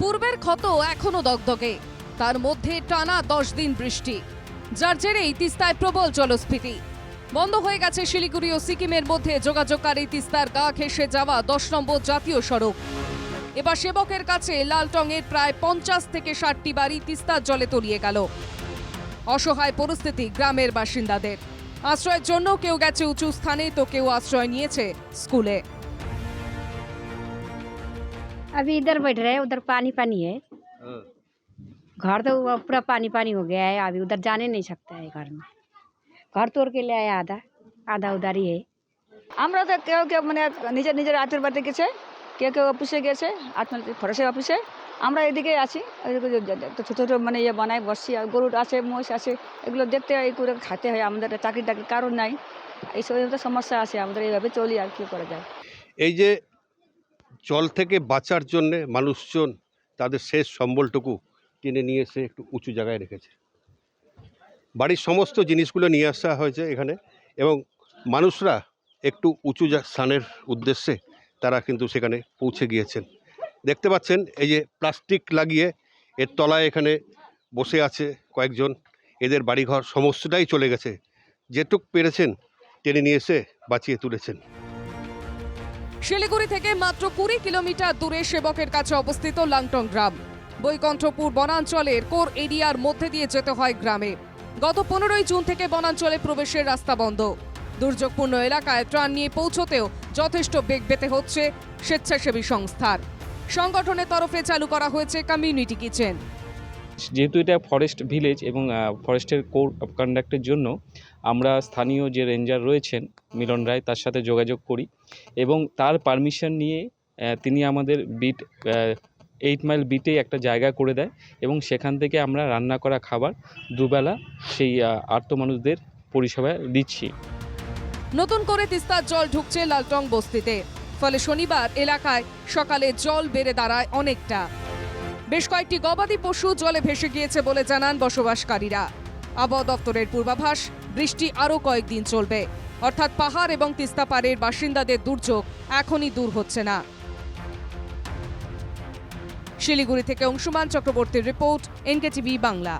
পূর্বের ক্ষত এখনো দগদগে, তার মধ্যে টানা 10 দিন বৃষ্টি, যার জেরেই তিস্তায় প্রবল জলস্ফীতি। বন্ধ হয়ে গেছে শিলিগুড়ি ও সিকিমের মধ্যে যোগাযোগকারী তিস্তার গা ঘেঁষে যাওয়া 10 নম্বর জাতীয় সড়ক। এবার সেবকের কাছে লালটংয়ের প্রায় 50 থেকে 60টি বাড়ি তিস্তার জলে তলিয়ে গেল। অসহায় পরিস্থিতি গ্রামের বাসিন্দাদের। আশ্রয়ের জন্য কেউ গেছে উঁচু স্থানে, তো কেউ আশ্রয় নিয়েছে স্কুলে। अभी इधर बैठ रहे हैं, उधर पानी पानी है। घर तो पूरा पानी पानी हो गया है, अभी उधर जाने नहीं सकता है। घर में घर तोड़ के ले आया, आधा आधा उधर ही है। আমরা তো কেউ কেউ মানে নিজের নিজের আত্মীয় বাড়িতে গেছে, কেউ কেউ অফিসে গেছে, ফরেস্টের অফিসে। আমরা এদিকে আছি, ছোটো ছোটো মানে ইয়ে বানায় বসছি। আর গরুর আছে, মহিষ আছে, এগুলো দেখতে হয়, এই করে খাতে হয়। আমাদের চাকরি টাকরি কারণ নাই, এইসব সমস্যা আছে আমাদের। এইভাবে চলি, আর কি করা যায়। এই যে জল থেকে বাঁচার জন্যে মানুষজন তাদের শেষ সম্বলটুকু টেনে নিয়ে এসে একটু উঁচু জায়গায় রেখেছে। বাড়ির সমস্ত জিনিসগুলো নিয়ে আসা হয়েছে এখানে, এবং মানুষরা একটু উঁচু স্থানের উদ্দেশ্যে তারা কিন্তু সেখানে পৌঁছে গিয়েছেন। দেখতে পাচ্ছেন এই যে প্লাস্টিক লাগিয়ে এর তলায় এখানে বসে আছে কয়েকজন। এদের বাড়িঘর সমস্তটাই চলে গেছে, যেটুক পেরেছেন টেনে নিয়ে এসে বাঁচিয়ে তুলেছেন। শিলিগুড়ি থেকে মাত্র 20 কিলোমিটার দূরে সেবকের কাছে অবস্থিত লাংটং গ্রাম। বৈকণ্ঠপুর বনাঞ্চলের কোর এরিয়ার মধ্যে দিয়ে যেতে হয় গ্রামে। গত 15ই জুন থেকে বনাঞ্চলে প্রবেশের রাস্তা বন্ধ। দুর্যোগপূর্ণ এলাকায় ত্রাণ নিয়ে পৌঁছতেও যথেষ্ট বেগ পেতে হচ্ছে স্বেচ্ছাসেবী সংস্থার। সংগঠনের তরফে চালু করা হয়েছে কমিউনিটি কিচেন। যেহেতু এটা ফরেস্ট ভিলেজ এবং ফরেস্টের কোড অফ কন্ডাক্টের জন্য আমরা স্থানীয় যে রেঞ্জার রয়েছেন মিলন রায়, তার সাথে যোগাযোগ করি এবং তার পারমিশন নিয়ে তিনি আমাদের বিট 8 মাইল বিটে একটা জায়গা করে দেয় এবং সেখান থেকে আমরা রান্না করা খাবার দুবেলা সেই আর্ত মানুষদের পরিষেবা দিচ্ছি। নতুন করে তিস্তার জল ঢুকছে লালটং বস্তিতে, ফলে শনিবার এলাকায় সকালে জল বেড়ে দাঁড়ায় অনেকটা। বেশ কয়েকটি গবাদি পশু জলে ভেসে গিয়েছে বলে জানান বসবাসকারীরা। আবহাওয়া দপ্তরের পূর্বাভাস, বৃষ্টি আরও কয়েকদিন চলবে, অর্থাৎ পাহাড় এবং তিস্তা পাড়ের বাসিন্দাদের দুর্যোগ এখনই দূর হচ্ছে না। শিলিগুড়ি থেকে অংশুমান চক্রবর্তীর রিপোর্ট, এনকেটিভি বাংলা।